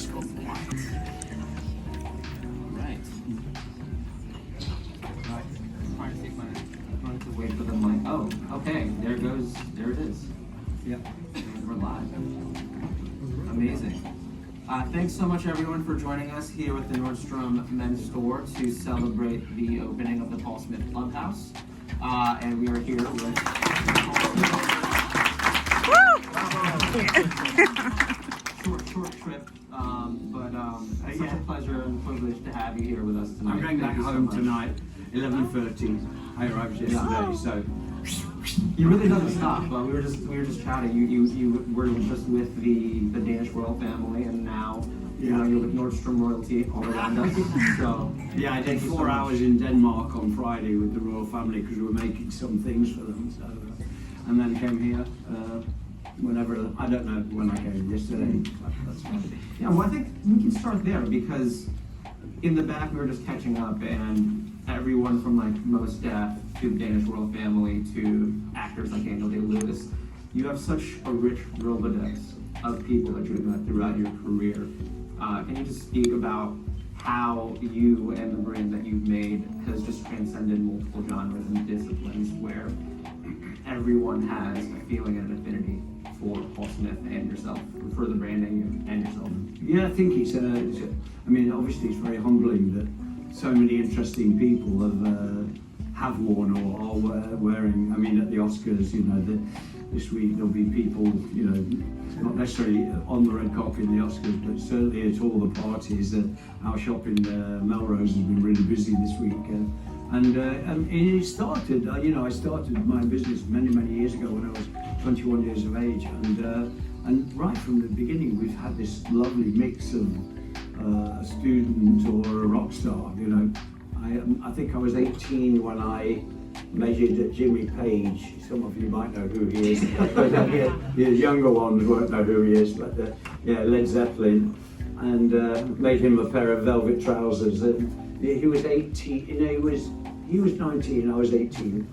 just go for white. Right. Trying to take my trying to wait for the mic. Oh, okay. There it is. Yep. And we're live. Amazing. Thanks so much, everyone, for joining us here at the Nordstrom men's store to celebrate the opening of the Paul Smith Clubhouse. And we are here with short trip, but it's such a pleasure and privilege to have you here with us tonight. I'm going back home tonight, 11:30. I arrived yesterday, so you really doesn't stop. We were just chatting. You were just with the Danish royal family, and now you're with Nordstrom royalty all around us. So yeah, I did 4 hours in Denmark on Friday with the royal family because we were making some things for them. So, and then came here whenever, I don't know when I came, yesterday. That's fine. yeah, well, I think we can start there because in the back we were just catching up, and everyone from like most staff to the Danish royal family to actors like Daniel DeLeon, you have such a rich Rolodex of people that you've met throughout your career. Can you just speak about how you and the brand that you've made has just transcended multiple genres and disciplines where everyone has a feeling and an affinity for Paul Smith and yourself, for the branding and yourself? Yeah, I think I mean, obviously it's very humbling that so many interesting people have worn or are wearing. I mean, at the Oscars, you know, this week there'll be people, you know, not necessarily on the red carpet in the Oscars, but certainly at all the parties. Our shop in Melrose has been really busy this week. And it started, you know, I started my business many years ago when I was 21 years of age. And right from the beginning, we've had this lovely mix of a student or a rock star, you know. I think I was 18 when I measured at Jimmy Page. Some of you might know who he is. The younger ones won't know who he is, but yeah, Led Zeppelin. And made him a pair of velvet trousers. And he was 18, you know, he was 19, I was 18.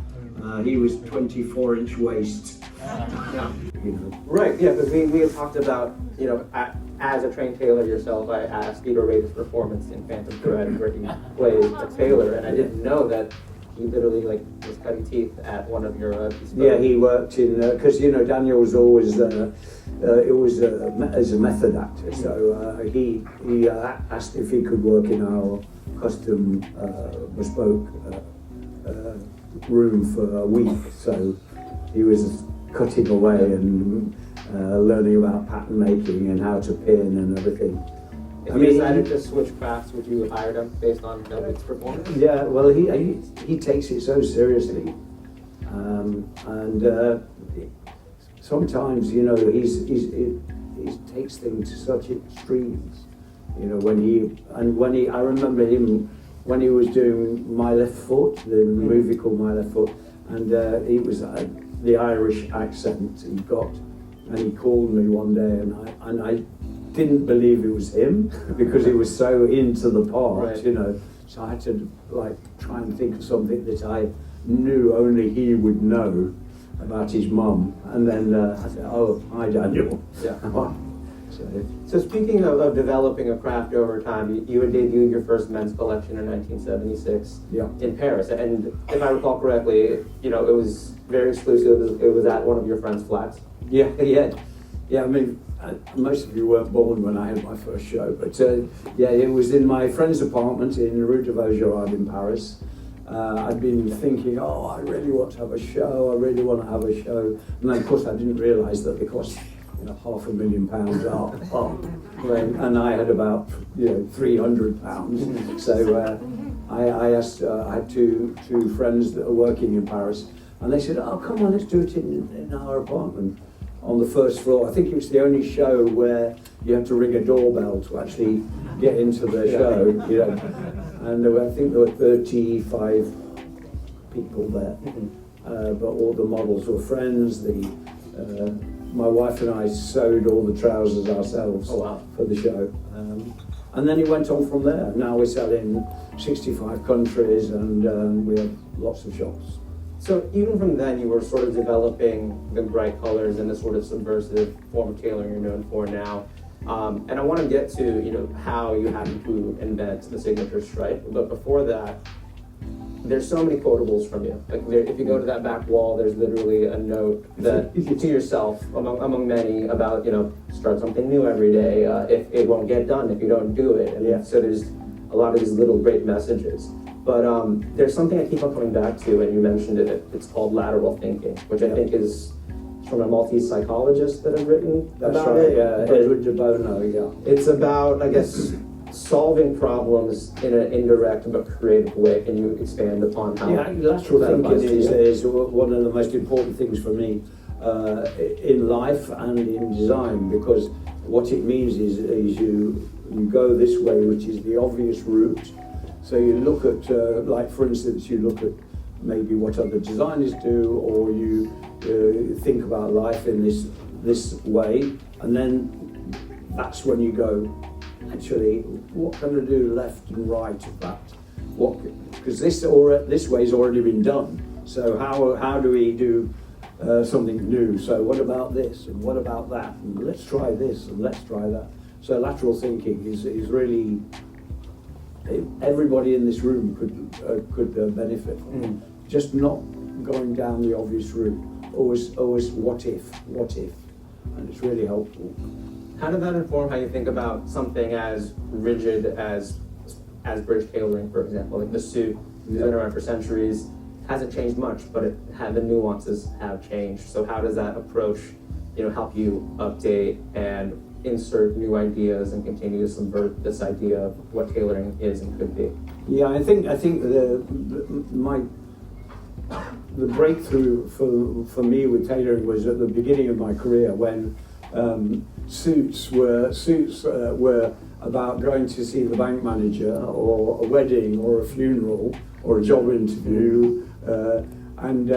He was 24-inch waist. Yeah. You know. Right, yeah, because we had talked about, you know, as a trained tailor yourself, I asked you to rate his performance in Phantom Thread where he played a tailor, and I didn't know that he literally was cutting teeth at one of your bespoke. Yeah, he worked in, because you know, Daniel was always, as a method actor, so he asked if he could work in our custom bespoke room for a week, so he was cutting away and learning about pattern making and how to pin and everything. If you decided to switch crafts, would you hire him based on his performance? Yeah, well, he takes it so seriously, and sometimes, you know, he takes things to such extremes. You know, I remember him when he was doing My Left Foot, the movie called My Left Foot, and it was the Irish accent he got, and he called me one day, and I didn't believe it was him because he was so into the part, right. You know. So I had to try and think of something that I knew only he would know about his mum, and then I said, "Oh, hi, Daniel." Yeah. So So speaking of developing a craft over time, you had debuted your first men's collection in 1976 in Paris, and if I recall correctly, you know, it was very exclusive. It was at one of your friends' flats. Yeah. I mean, most of you weren't born when I had my first show, but yeah, it was in my friend's apartment in Rue de Vaugirard in Paris. I'd been thinking, I really want to have a show. And then, of course, I didn't realise that it cost, you know, £500,000 up, and I had about, you know, £300. So I asked. I had two friends that are working in Paris, and they said, "Oh, come on, let's do it in our apartment on the first floor." I think it was the only show where you had to ring a doorbell to actually get into the show, you know. And I think there were 35 people there, but all the models were friends. My wife and I sewed all the trousers ourselves for the show. And then it went on from there. Now we sell in 65 countries, and we have lots of shops. So even from then, you were sort of developing the bright colors and the sort of subversive form of tailoring you're known for now. And I want to get to, you know, how you happen to invent the signature stripe. But before that, there's so many quotables from you. Like if you go to that back wall, there's literally a note that to yourself, among many, about, you know, start something new every day. If it won't get done if you don't do it. And so there's a lot of these little great messages. But there's something I keep on coming back to, and you mentioned it. It's called lateral thinking, which I think is from a Maltese psychologist that have written about it. Edward de Bono, yeah. It's about, I guess, solving problems in an indirect but creative way. Can you expand upon how? Yeah, lateral that thinking applies to you? is one of the most important things for me in life and in design, because what it means is you go this way, which is the obvious route. So you look at, like for instance, you look at maybe what other designers do, or you think about life in this way, and then that's when you go, actually, what can I do left and right of that? Because this way's already been done. So how do we do something new? So what about this and what about that? And let's try this and let's try that. So lateral thinking is really, everybody in this room could benefit from it. Just not going down the obvious route. Always what if, and it's really helpful. How did that inform how you think about something as rigid as British tailoring, for example? Like the suit, it's been around for centuries, hasn't changed much, but the nuances have changed. So how does that approach, you know, help you update and insert new ideas and continue to subvert this idea of what tailoring is and could be? Yeah, I think the breakthrough for me with tailoring was at the beginning of my career, when suits were about going to see the bank manager, or a wedding, or a funeral, or a job interview, and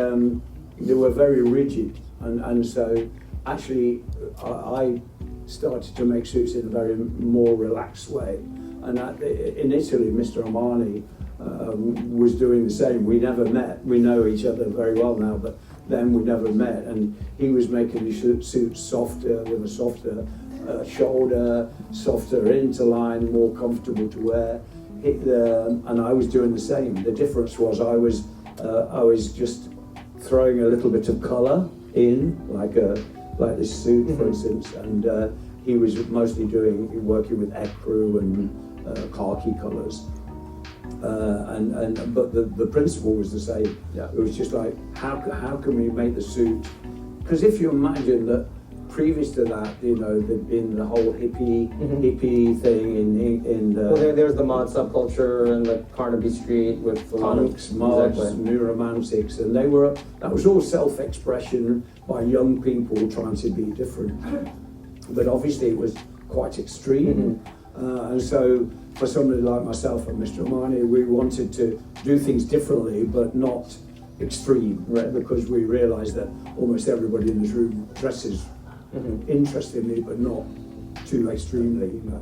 they were very rigid, and so actually I started to make suits in a very more relaxed way. And in Italy, Mr. Armani was doing the same. We never met. We know each other very well now, but then we never met. And he was making the suits softer, with a softer shoulder, softer interline, more comfortable to wear. And I was doing the same. The difference was I was just throwing a little bit of colour in, like this suit, for instance, and he was mostly working with ecru and khaki colours. But the principle was the same. Yeah. It was just like, how can we make the suit? Because if you imagine that previous to that, you know, in the whole hippie thing in the... Well, there's the mod subculture and the Carnaby Street with the punks, mods, new romantics, and that was all self-expression by young people trying to be different. But obviously it was quite extreme. And so for somebody like myself and Mr. Armani, we wanted to do things differently, but not extreme, right? Because we realised that almost everybody in this room dresses interestingly, but not too extremely, you know.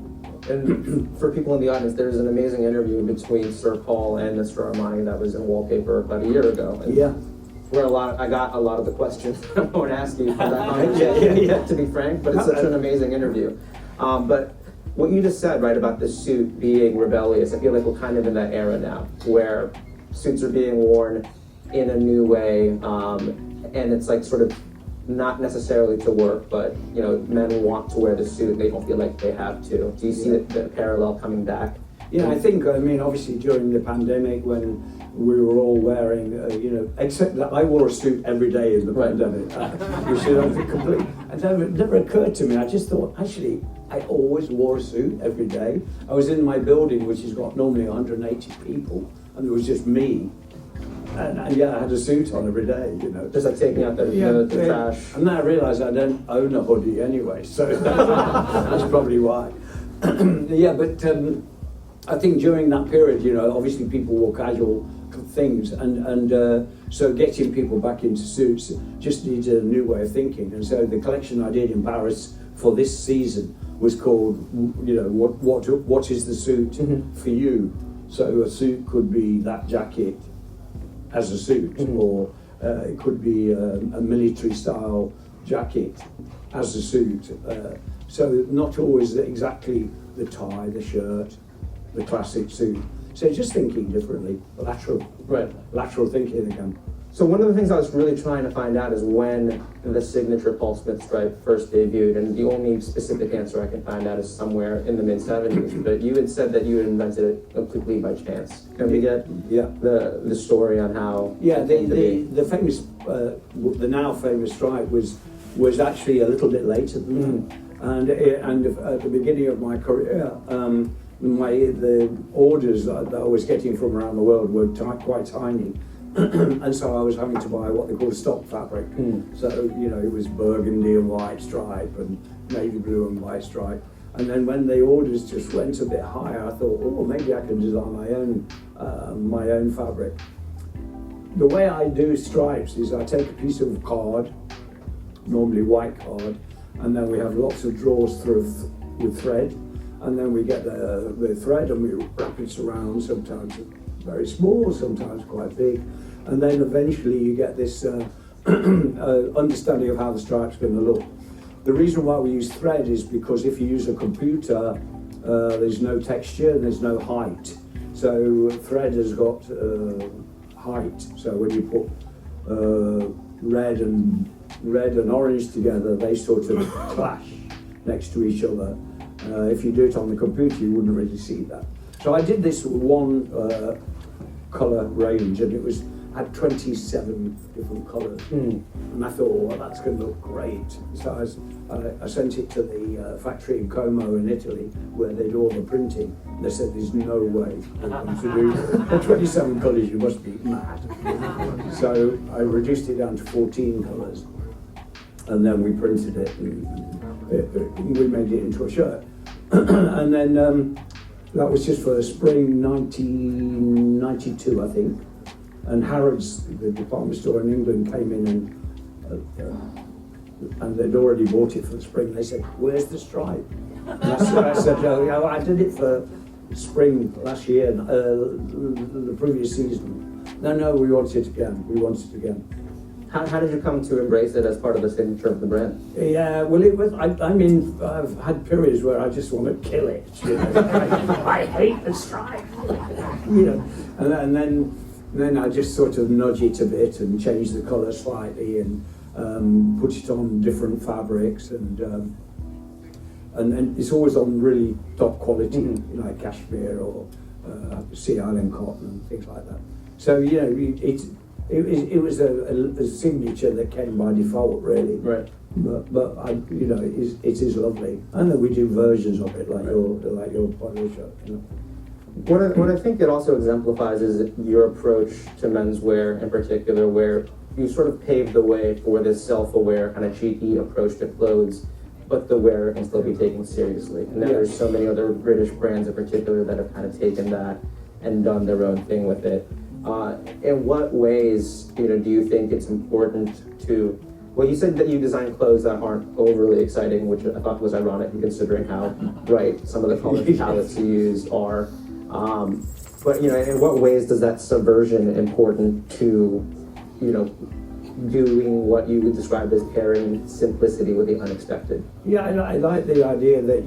And for people in the audience, there's an amazing interview between Sir Paul and Mr. Armani that was in Wallpaper about a year ago. And where I got a lot of the questions I won't ask you for that, to be frank, but it's such an amazing interview. But what you just said, right, about the suit being rebellious, I feel like we're kind of in that era now, where suits are being worn in a new way, and it's like sort of not necessarily to work, but, you know, men want to wear the suit, they don't feel like they have to. Do you see the parallel coming back? Yeah, I think, obviously during the pandemic, when we were all wearing, except that I wore a suit every day in the pandemic, which it never occurred to me. I just thought, actually, I always wore a suit every day. I was in my building, which has got normally 180 people, and it was just me. And I had a suit on every day, you know. Just like taking out the trash. And then I realised I don't own a hoodie anyway, so that's probably why. But I think during that period, you know, obviously people wore casual things, and so getting people back into suits just needed a new way of thinking. And so the collection I did in Paris for this season was called, you know, what is the suit for you? So a suit could be that jacket as a suit, or it could be a military style jacket as a suit. So not always exactly the tie, the shirt, the classic suit. So just thinking differently, lateral thinking again. So one of the things I was really trying to find out is when the signature Paul Smith stripe first debuted, and the only specific answer I can find out is somewhere in the mid-70s, but you had said that you had invented it completely by chance. Can we get the story on how? Yeah, the famous, the now famous stripe was actually a little bit later than that. And at the beginning of my career, the orders that I was getting from around the world were quite tiny. And so I was having to buy what they call stock fabric. So, it was burgundy and white stripe and navy blue and white stripe. And then when the orders just went a bit higher, I thought, oh, maybe I can design my own fabric. The way I do stripes is I take a piece of card, normally white card, and then we have lots of drawers with thread. And then we get the thread and we wrap it around, sometimes very small, sometimes quite big. And then eventually you get this understanding of how the stripe's going to look. The reason why we use thread is because if you use a computer, there's no texture, there's no height. So thread has got height. So when you put red and orange together, they sort of clash next to each other. If you do it on the computer, you wouldn't really see that. So I did this one colour range, and it had 27 different colours. And I thought, well, that's going to look great. So I sent it to the factory in Como in Italy, where they do all the printing. They said, there's no way to do 27 colours, you must be mad. So I reduced it down to 14 colours, and then we printed it, and we made it into a shirt. And then that was just for spring 1992, I think. And Harrods, the department store in England, came in and they'd already bought it for the spring. They said, "Where's the stripe?" And I said, "Oh, I did it for spring last year, the previous season." No, we want it again. We want it again. How did you come to embrace it as part of the signature of the brand? Yeah, well, it was. I've had periods where I just want to kill it. I hate the stripe. And then I just sort of nudge it a bit and change the colour slightly and put it on different fabrics and it's always on really top quality, like cashmere or Sea Island cotton and things like that. So it was a signature that came by default, really. Right. But it is lovely. And then we do versions of it, like your polo shirt. What I think it also exemplifies is your approach to menswear in particular, where you sort of paved the way for this self-aware, kind of cheeky approach to clothes, but the wearer can still be taken seriously. And then there's so many other British brands in particular that have kind of taken that and done their own thing with it. In what ways, do you think it's important to? Well, you said that you design clothes that aren't overly exciting, which I thought was ironic considering how bright some of the color palettes you use are. But in what ways does that subversion important to, doing what you would describe as pairing simplicity with the unexpected? Yeah, I like the idea that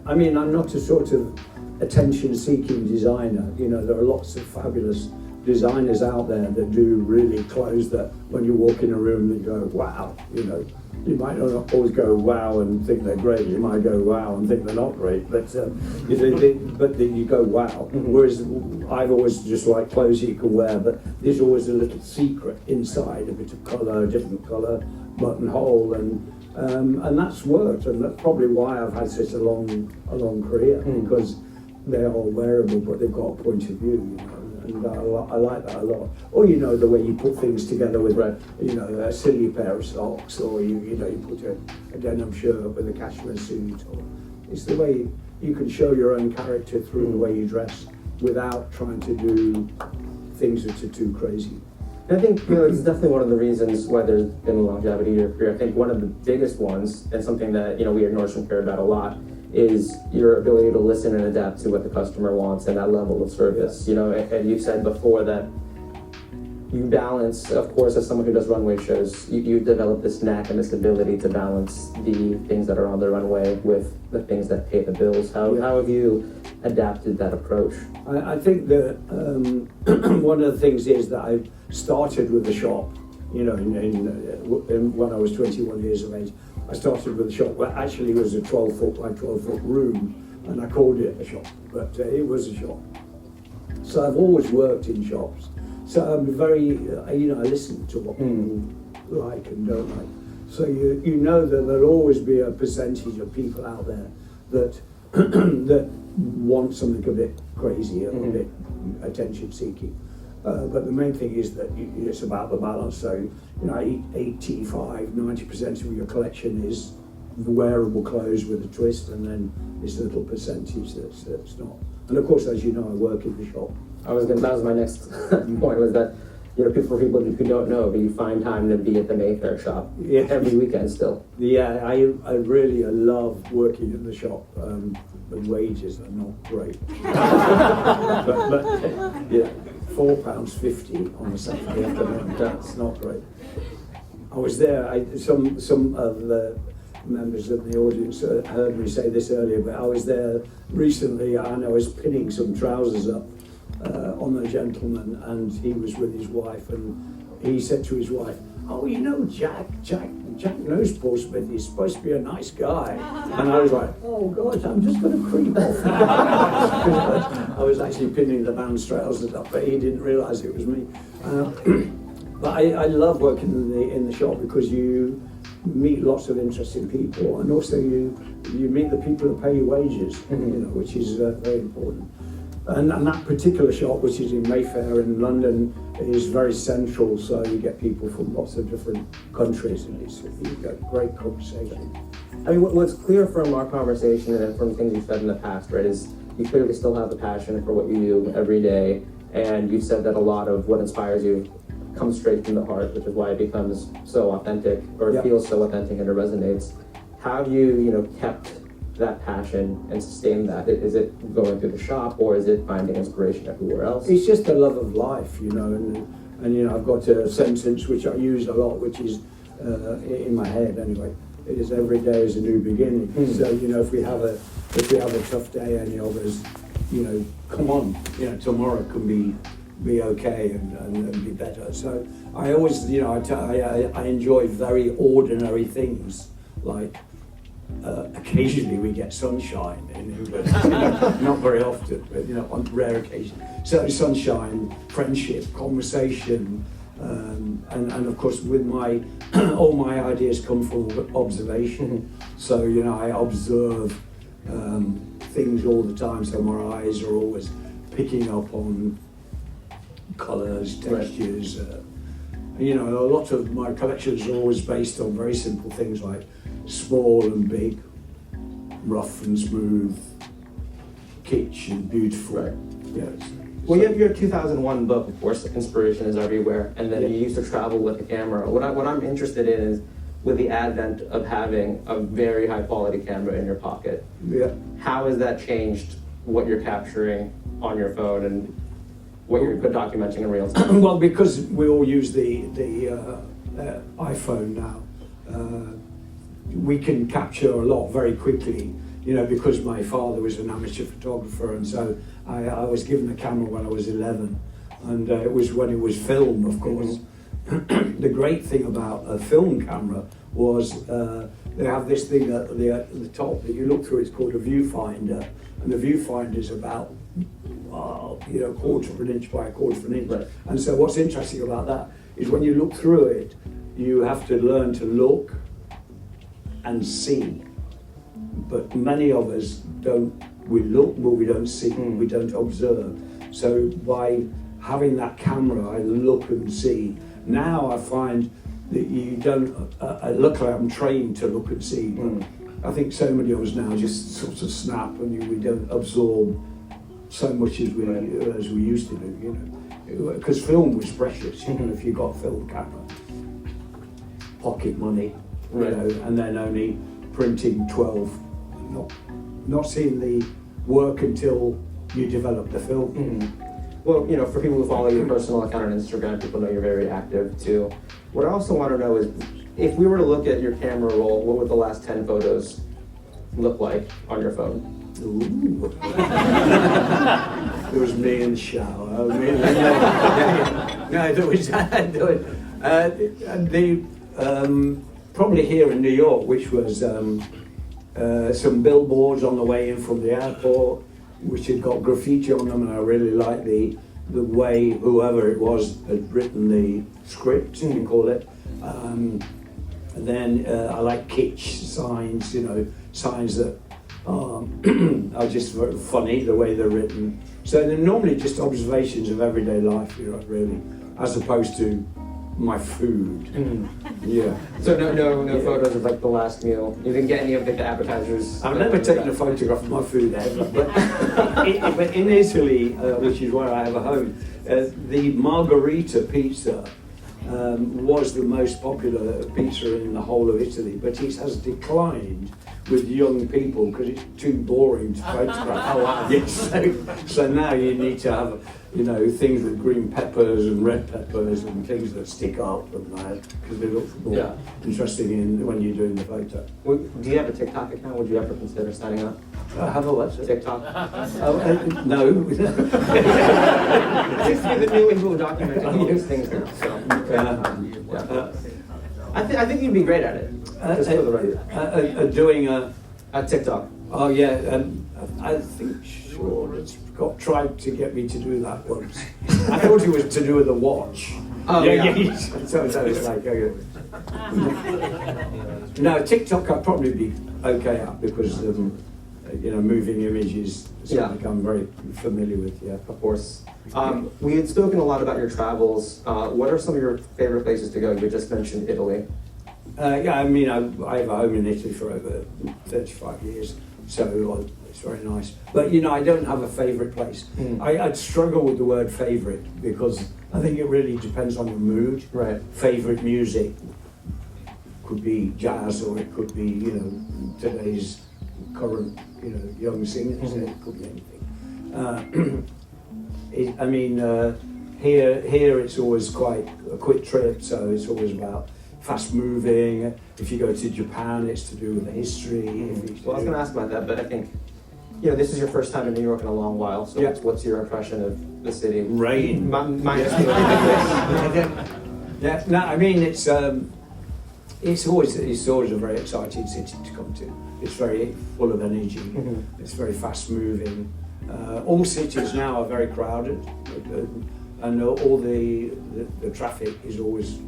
I'm not a sort of attention-seeking designer. There are lots of fabulous designers out there that do really clothes that when you walk in a room you go, wow. You might not always go wow and think they're great. You might go wow and think they're not great. But you go wow. Whereas I've always just liked clothes you can wear, but there's always a little secret inside, a bit of colour, a different colour, buttonhole, and that's worked. And that's probably why I've had such a long career, because they're all wearable, but they've got a point of view. And I like that a lot. Or the way you put things together with a silly pair of socks, or you put a denim shirt with a cashmere suit. Or it's the way you can show your own character through the way you dress without trying to do things that are too crazy. I think it's definitely one of the reasons why there's been longevity to your career. I think one of the biggest ones, and something that we at Nordstrom care about a lot, is your ability to listen and adapt to what the customer wants and that level of service. And you've said before that you balance, of course, as someone who does runway shows, you develop this knack and this ability to balance the things that are on the runway with the things that pay the bills. How have you adapted that approach? I think that one of the things is that I started with the shop, you know, when I was 21 years of age. I started with a shop where actually was a 12-foot by 12-foot room, and I called it a shop, but it was a shop. So I've always worked in shops. So I'm very, you know, I listen to what people like and don't like. So you know that there'll always be a percentage of people out there that that want something a bit crazy, a bit attention-seeking. But the main thing is that it's about the balance. So, you know, 85–90% of your collection is the wearable clothes with a twist, and then this little percentage that's not. And of course, as you know, I work in the shop. That was my next point, was that, you know, for people who don't know, but you find time to be at the Mayfair shop every weekend still. Yeah, I really love working in the shop. The wages are not great. but yeah, £4.50 on a Saturday afternoon, that's not great. I was there, some of the members of the audience heard me say this earlier, but I was there recently and I was pinning some trousers up on a gentleman, and he was with his wife, and he said to his wife, "Oh, you know, Jack knows Paul Smith, he's supposed to be a nice guy." And I was like, "Oh gosh, I'm just going to creep off." I was actually pinning the man's trousers up, but he didn't realise it was me. But I love working in the shop because you meet lots of interesting people, and also you meet the people who pay your wages, you know, which is very important. And that particular shop, which is in Mayfair in London, is very central, so you get people from lots of different countries, and you get great conversation. I mean, what's clear from our conversation and from things you've said in the past, right, is you clearly still have a passion for what you do every day, and you said that a lot of what inspires you comes straight from the heart, which is why it becomes so authentic, or it feels so authentic and it resonates. How have you, kept that passion and sustain that? Is it going through the shop, or is it finding inspiration everywhere else? It's just the love of life, and I've got a sentence which I use a lot, which is in my head anyway. It is every day is a new beginning. So if we have a tough day, any of us, come on, tomorrow can be okay and be better. So I always, I enjoy very ordinary things, like occasionally we get sunshine in England, not very often, but on rare occasion. So sunshine, friendship, conversation, and of course with my all my ideas come from observation. So I observe things all the time, so my eyes are always picking up on colours, textures. A lot of my collections are always based on very simple things like small and big, rough and smooth, kitsch and beautiful. Right. Yes. Well, you have your 2001 book, of course, Inspiration is Everywhere, and then you used to travel with a camera. What I'm interested in is, with the advent of having a very high quality camera in your pocket, how has that changed what you're capturing on your phone and what you're documenting in real time? Well, because we all use the iPhone now, we can capture a lot very quickly, because my father was an amateur photographer, and so I was given a camera when I was 11, and it was when it was film, of course. The great thing about a film camera was they have this thing at the top that you look through. It's called a viewfinder, and the viewfinder is about quarter of an inch by a quarter of an inch. Right. And so what's interesting about that is when you look through it, you have to learn to look and see. But many of us don't. We look, but we don't see. We don't observe. So by having that camera, I look and see. Now I find that you don't. Luckily, I'm trained to look and see. But I think so many of us now just sort of snap, and we don't absorb so much as we used to do. Because film was precious. If you got a film camera, pocket money, and then only printing 12, not seeing the work until you develop the film. Well, for people who follow your personal account on Instagram, people know you're very active too. What I also want to know is, if we were to look at your camera roll, what would the last 10 photos look like on your phone? Ooh. It was me in the shower. No, there was probably here in New York, which was some billboards on the way in from the airport, which had got graffiti on them, and I really liked the way whoever it was had written the script, you call it. And then I like kitsch signs, signs that are just very funny, the way they're written. So they're normally just observations of everyday life, really, as opposed to my food. Yeah. So no photos of like the last meal. You didn't get any of the appetizers. I've never taken a photograph of my food ever, but in Italy, which is where I have a home, the margherita pizza was the most popular pizza in the whole of Italy, but it has declined with young people because it's too boring to photograph. Oh, wow. Yes, so now you need to have, things with green peppers and red peppers and things that stick up and that, because they look more interesting when you're doing the photo. Well, do you have a TikTok account? Would you ever consider signing up? Have a what? TikTok? No. Seems to be the new way people documenting all these things now. So, I think you'd be great at it. Just for the record. Doing At TikTok. Oh yeah, I think it's tried to get me to do that once. I thought it was to do with the watch. Oh yeah. So it's like, no, TikTok I'd probably be okay at because moving images is something I'm very familiar with. Yeah, of course. We had spoken a lot about your travels. What are some of your favorite places to go? You just mentioned Italy. I have a home in Italy for over 35 years, so it's very nice. But I don't have a favourite place. I'd struggle with the word favourite because I think it really depends on your mood. Right. Favourite music could be jazz, or it could be today's current young singers. It could be anything. Here it's always quite a quick trip, so it's always about fast moving. If you go to Japan, it's to do with the history. Well, I was going to ask about that, but I think this is your first time in New York in a long while. So what's your impression of the city? Rain. Yeah. No, it's always a very exciting city to come to. It's very full of energy. It's very fast moving. All cities now are very crowded, and all the traffic is always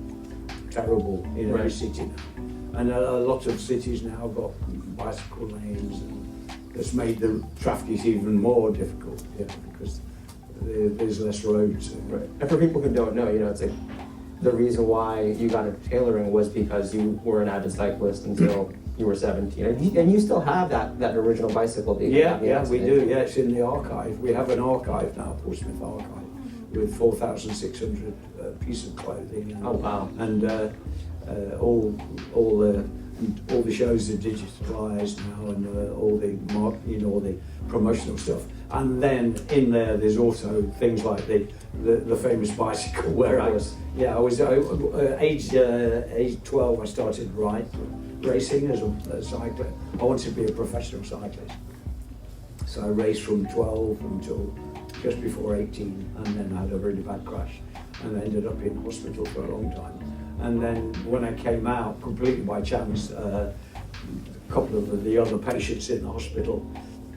terrible in every city now. And a lot of cities now have got bicycle lanes, and it's made the traffic even more difficult because there's less roads. Right. And for people who don't know, it's like the reason why you got into tailoring was because you were an avid cyclist until you were 17, and you still have that original bicycle that you Yeah, we do. Yeah, it's in the archive. We have an archive now, Portsmouth Archive, with 4,600 pieces of clothing. And, oh wow! And all the shows are digitalised now, and all the promotional stuff. And then in there's also things like the famous bicycle where I was age 12. I started racing as a cyclist. I wanted to be a professional cyclist, so I raced from 12 until just before 18, and then I had a really bad crash and I ended up in hospital for a long time. And then when I came out, completely by chance, a couple of the other patients in the hospital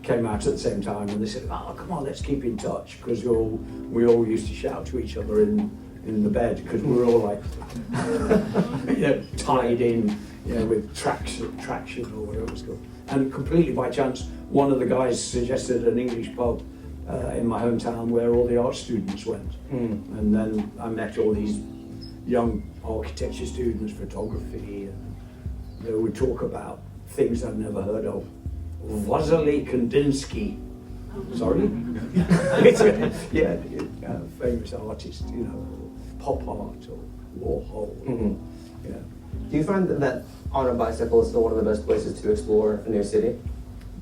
came out at the same time, and they said, "Oh, come on, let's keep in touch," because we all used to shout to each other in the bed because we were all like tied in, with traction or whatever it was called. And completely by chance, one of the guys suggested an English pub in my hometown where all the art students went, and then I met all these young architecture students, photography, and they would talk about things I'd never heard of. Vasily Kandinsky. Sorry? Famous artist, pop art or Warhol. Do you find that on a bicycle is still one of the best places to explore a new city?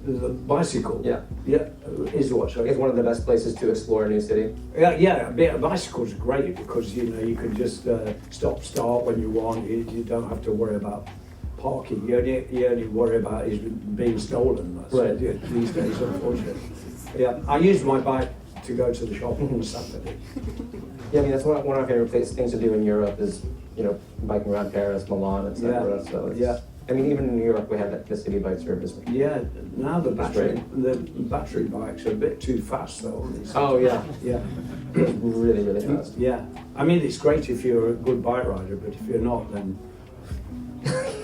The bicycle. Yeah. Yeah. Is what? Sorry. It's one of the best places to explore a new city. Yeah. Bicycles are great because you can just start when you want. You don't have to worry about parking. You only worry about is being stolen. That's Right. These days, unfortunately. Yeah. I use my bike to go to the shop on Saturday. Yeah, I mean that's one of my favorite things to do in Europe is biking around Paris, Milan, etc. Yeah. So it's, Yeah. I mean even in New York we have the city bike service. Yeah. Now the That's battery bikes are a bit too fast though. Oh yeah, Yeah. really really fast. Yeah. I mean it's great if you're a good bike rider, but if you're not, then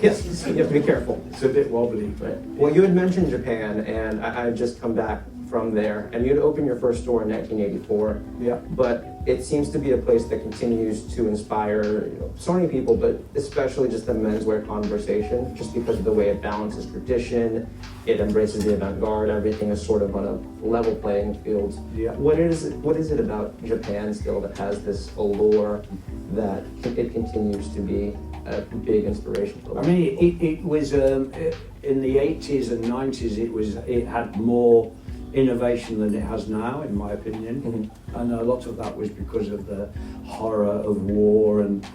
Yes, you have to be careful. it's a bit wobbly. Right. Well, you had mentioned Japan, and I had just come back from there, and you had opened your first store in 1984. Yeah. But it seems to be a place that continues to inspire so many people, but especially just the menswear conversation, just because of the way it balances tradition, it embraces the avant-garde, everything is sort of on a level playing field. Yeah. What is it about Japan still that has this allure that it continues to be a big inspiration for? I mean, it was in the 80s and 90s. It had more innovation than it has now, in my opinion. Mm-hmm. And a lot of that was because of the horror of war and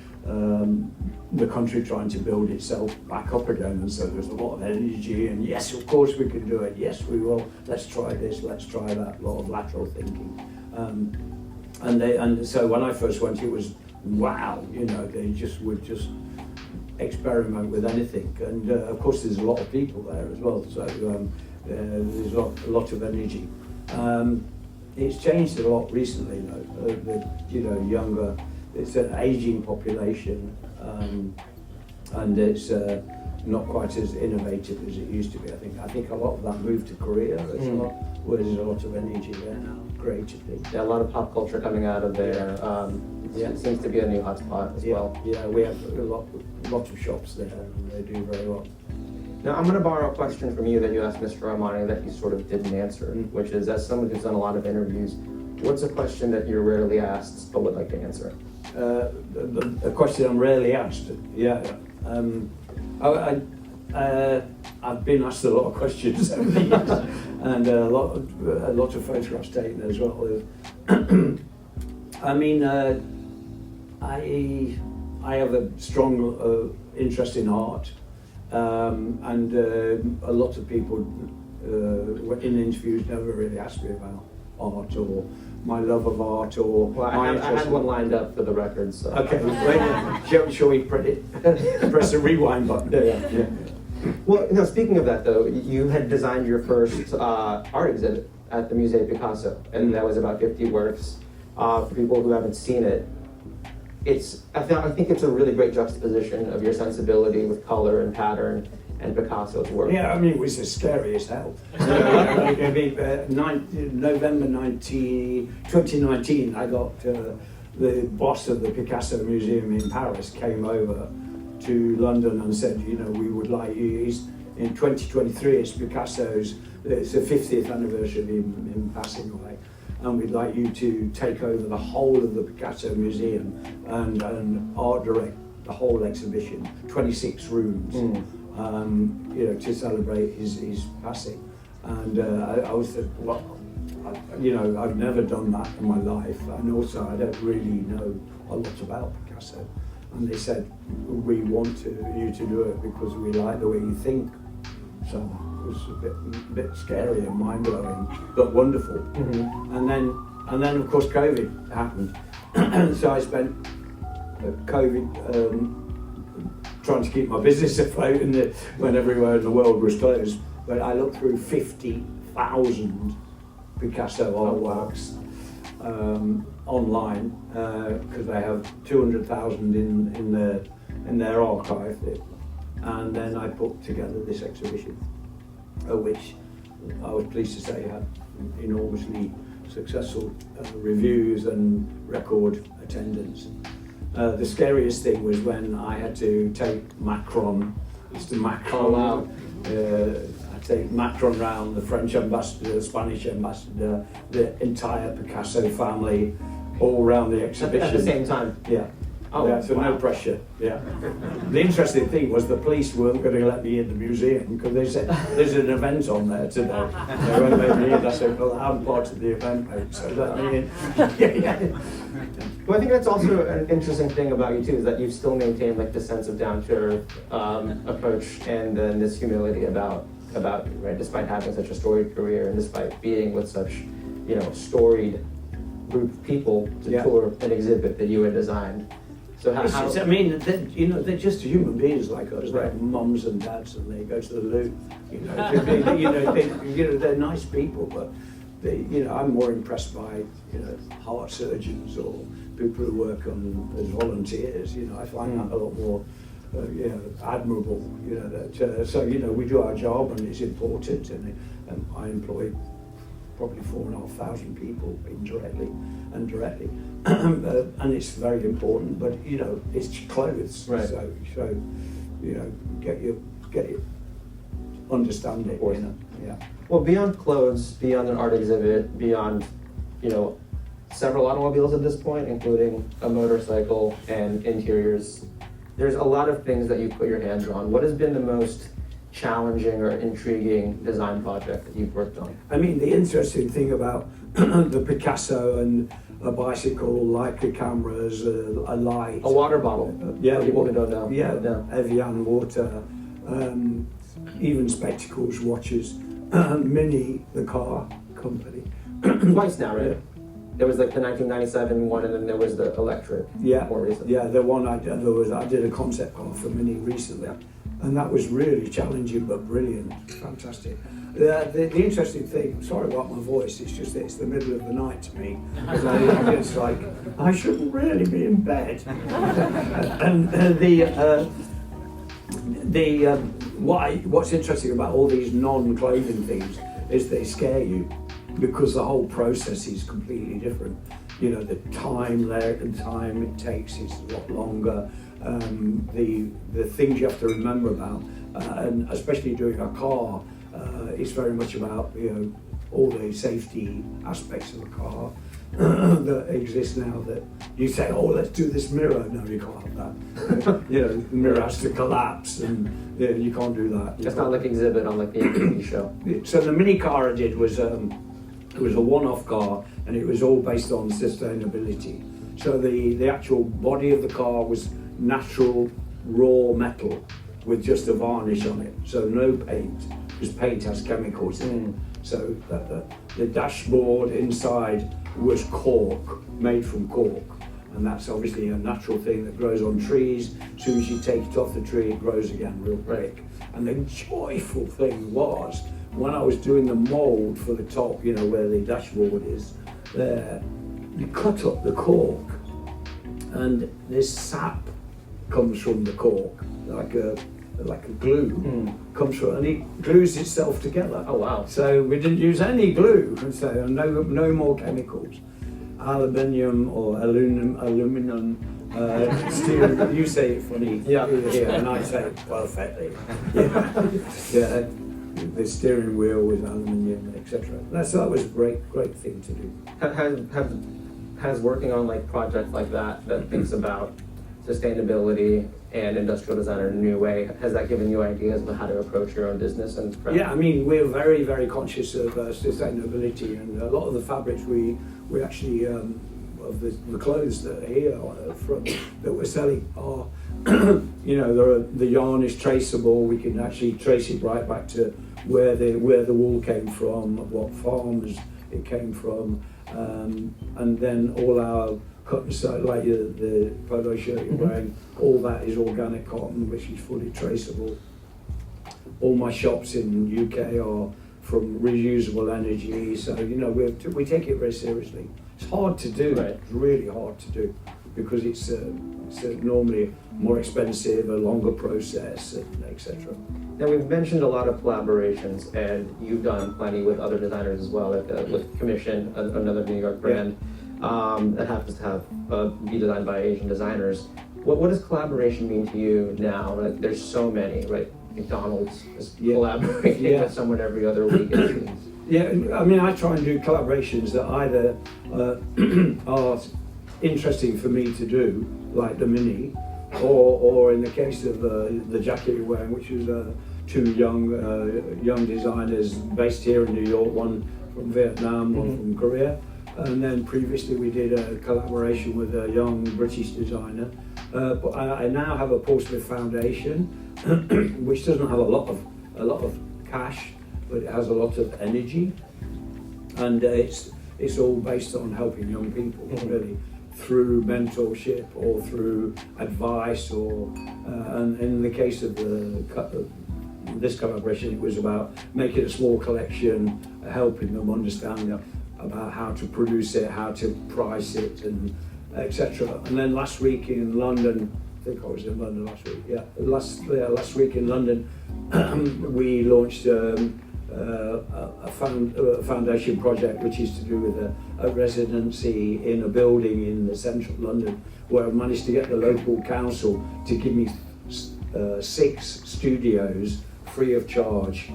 the country trying to build itself back up again. And so there's a lot of energy. And yes, of course we can do it. Yes, we will. Let's try this. Let's try that. A lot of lateral thinking. And so when I first went, it was wow. They just would experiment with anything. And of course, there's a lot of people there as well. So. There's a lot of energy. It's changed a lot recently, though. Younger, it's an aging population, and it's not quite as innovative as it used to be. I think a lot of that moved to Korea. Where there's a lot of energy there now, creatively. Yeah, a lot of pop culture coming out of there. It seems to be a new hotspot as well. Yeah, we have a lot of shops there, and they do very well. Now, I'm going to borrow a question from you that you asked Mr. Armani that you sort of didn't answer, which is, as someone who's done a lot of interviews, what's a question that you're rarely asked but would like to answer? A question I'm rarely asked. Yeah. I've been asked a lot of questions over the years, and a lot of photographs taken as well. I mean, I have a strong interest in art. And a lot of people in interviews never really ask me about art or my love of art or my interest. I had one lined up for the record. So. Okay, shall we press the rewind button? Yeah. Well, speaking of that though, you had designed your first art exhibit at the Musée Picasso, and that was about 50 works. For people who haven't seen it, I think it's a really great juxtaposition of your sensibility with color and pattern and Picasso's work. Yeah, I mean, it was scary as hell. I mean, November 2019, I got the boss of the Picasso Museum in Paris came over to London and said, we would like you. In 2023, it's it's the 50th anniversary of him passing away. And we'd like you to take over the whole of the Picasso Museum and art direct the whole exhibition, 26 rooms, to celebrate his passing. And I was thinking, well, I've never done that in my life, and also I don't really know a lot about Picasso. And they said, we want you to do it because we like the way you think. So it was a bit scary and mind-blowing, but wonderful. And then of course COVID happened. So I spent COVID trying to keep my business afloat when everywhere in the world was closed. But I looked through 50,000 Picasso artworks online because they have 200,000 in their archive. And then I put together this exhibition, which I was pleased to say had enormously successful reviews and record attendance. The scariest thing was when I had to take Macron, Mr. Macron. Oh, wow. I take Macron round, the French ambassador, the Spanish ambassador, the entire Picasso family, all around the exhibition. At the same time? Yeah. Oh, yeah, so wow. no pressure. Yeah. The interesting thing was the police weren't going to let me in the museum because they said there's an event on there today. They won't let me in. I said, well, I'm part of the event, mate, so let me in. Yeah. Well, I think that's also an interesting thing about you too, is that you've still maintained like this sense of down-to-earth approach, and then this humility about right, despite having such a storied career and despite being with such, storied group of people to Yeah. tour an exhibit that you had designed. So how I mean, they're just human beings like us. They're Right. mums and dads, and they go to the loo. They're nice people, but I'm more impressed by heart surgeons or people who work as volunteers. I find that a lot more admirable. So we do our job and it's important, and I employ probably 4,500 people indirectly and directly, and it's very important. But it's clothes, Right. So get your understand it. course. Yeah. Well, beyond clothes, beyond an art exhibit, beyond, several automobiles at this point, including a motorcycle and interiors, there's a lot of things that you put your hands on. What has been the most challenging or intriguing design project that you've worked on? I mean, the interesting thing about the Picasso and a bicycle, Leica cameras, a light, A water bottle. yeah, For people who don't know. yeah, Evian water, even spectacles, watches, Mini, the car company. Twice now, right? There was like the 1997 one, and then there was the electric. Yeah, More recent. yeah, the one I did a concept car for Mini recently, and that was really challenging but brilliant, fantastic. The interesting thing, sorry about my voice, it's just that it's the middle of the night to me, because it's like I shouldn't really be in bed. And what's interesting about all these non-clothing things is they scare you, because the whole process is completely different. The time it takes is a lot longer. The things you have to remember about, and especially doing a car, it's very much about all the safety aspects of the car that exist now. That you say, oh, let's do this mirror. No, you can't have that. The mirror has to collapse, and you can't do that. It's not like exhibit on like the TV show. So the Mini car I did was it was a one-off car, and it was all based on sustainability. So the actual body of the car was natural raw metal with just a varnish on it. So no paint, because paint has chemicals in it. So the dashboard inside was cork, made from cork. And that's obviously a natural thing that grows on trees. As soon as you take it off the tree, it grows again real quick. And the joyful thing was, when I was doing the mould for the top, where the dashboard is, there, you cut up the cork, and this sap comes from the cork, like a glue comes from, and it glues itself together. Oh wow! So we didn't use any glue, and so no more chemicals, aluminium or aluminum. Steel, you say it funny, Yeah. and I say it perfectly. Yeah. The steering wheel was aluminium, etc. That was a great thing to do. Has working on like projects like that thinks about sustainability and industrial design in a new way, has that given you ideas about how to approach your own business and craft? Yeah, I mean, we're very, very conscious of sustainability, and a lot of the fabrics we actually of the clothes that are here that we're selling are, the yarn is traceable. We can actually trace it right back to where the wool came from, what farms it came from, and then all our cotton, so like the polo shirt you're wearing, all that is organic cotton, which is fully traceable. All my shops in the UK are from reusable energy, so we take it very seriously. It's hard to do, Right. It's really hard to do, because it's normally more expensive, a longer process, etc. Now we've mentioned a lot of collaborations, and you've done plenty with other designers as well, like with Commission, another New York brand that happens to be designed by Asian designers. What does collaboration mean to you now? Like, there's so many, right? McDonald's is collaborating with someone every other week, it seems. Yeah, I mean, I try and do collaborations that either are interesting for me to do, like the Mini, or in the case of the jacket you're wearing, which was two young designers based here in New York, one from Vietnam, one from Korea, and then previously we did a collaboration with a young British designer. But I now have a Portsmouth Foundation, which doesn't have a lot of cash, but it has a lot of energy, and it's all based on helping young people, really, through mentorship or through advice, or and in the case of this collaboration, it was about making a small collection, helping them understand about how to produce it, how to price it, and etc. And then last week in London, I think I was in London last week. Yeah, last week in London, we launched a foundation project, which is to do with a residency in a building in the central London, where I managed to get the local council to give me 6 studios free of charge,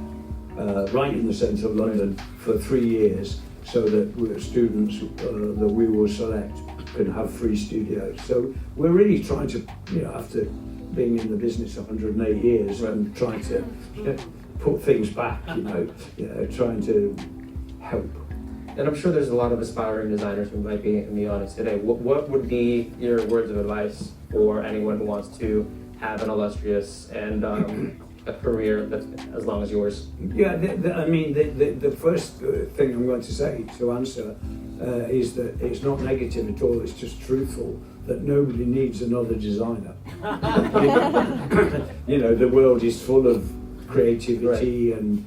right in the centre of London for 3 years, so that students that we will select can have free studios. So we're really trying to, after being in the business 108 years, and trying to put things back, trying to help. And I'm sure there's a lot of aspiring designers who might be in the audience today. What would be your words of advice for anyone who wants to have an illustrious and a career that's as long as yours? Yeah, the first thing I'm going to say to answer is that it's not negative at all, it's just truthful, that nobody needs another designer. The world is full of creativity, and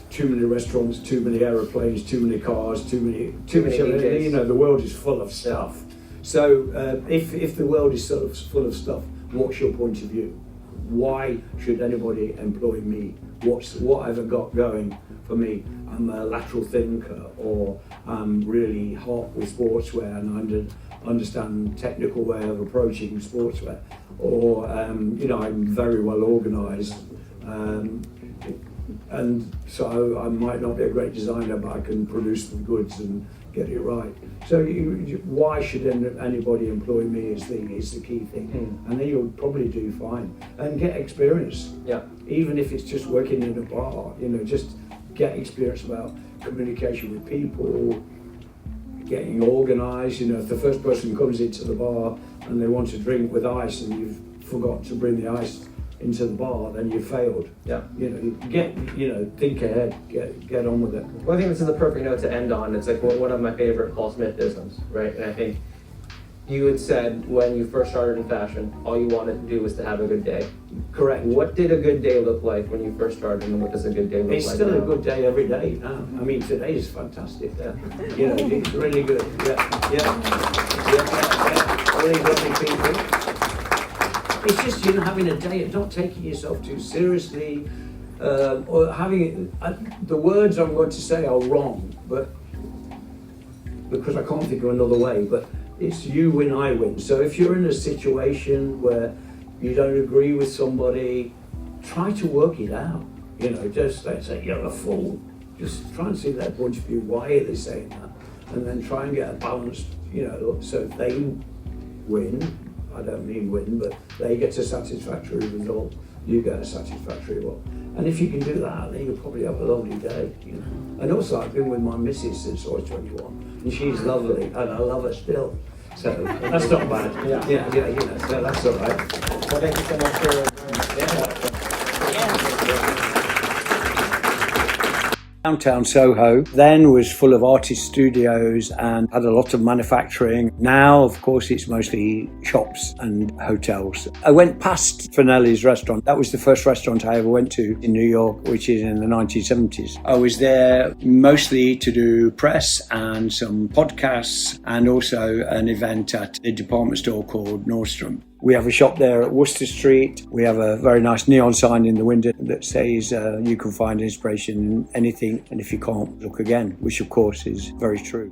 too many restaurants, too many aeroplanes, too many cars, too much, the world is full of stuff. So if the world is sort of full of stuff, what's your point of view? Why should anybody employ me? What have I got going for me? I'm a lateral thinker, or I'm really hot with sportswear and I understand technical way of approaching sportswear, or I'm very well organised, and so I might not be a great designer, but I can produce the goods and get it right. So why should anybody employ me is the key thing, and then you'll probably do fine and get experience. Yeah. Even if it's just working in a bar, just get experience about communication with people, getting organised. If the first person comes into the bar and they want a drink with ice and you've forgot to bring the ice into the bar, then you failed. Yeah. Think ahead, get on with it. Well, I think this is the perfect note to end on. It's like one of my favorite Paul Smith isms, right? And I think you had said when you first started in fashion, all you wanted to do was to have a good day. Correct. What did a good day look like when you first started, and what does a good day look like? It's still a good day every day now. I mean, today is fantastic. Yeah. It's really good. Yeah. Really lovely people. It's just having a day, not taking yourself too seriously, or having the words I'm going to say are wrong, but because I can't think of another way. But it's you win, I win. So if you're in a situation where you don't agree with somebody, try to work it out. Just don't say you're a fool. Just try and see their point of view. Why are they saying that? And then try and get a balance. So if they win. I don't mean win, but they get a satisfactory result, you get a satisfactory one. And if you can do that, then you'll probably have a lovely day. And also, I've been with my missus since I was 21, and she's lovely, and I love her still. So that's not bad. Yeah, so that's all right. Well, thank you so much for Downtown Soho then was full of artist studios and had a lot of manufacturing. Now, of course, it's mostly shops and hotels. I went past Finelli's restaurant. That was the first restaurant I ever went to in New York, which is in the 1970s. I was there mostly to do press and some podcasts, and also an event at a department store called Nordstrom. We have a shop there at Worcester Street. We have a very nice neon sign in the window that says you can find inspiration in anything, and if you can't, look again, which of course is very true.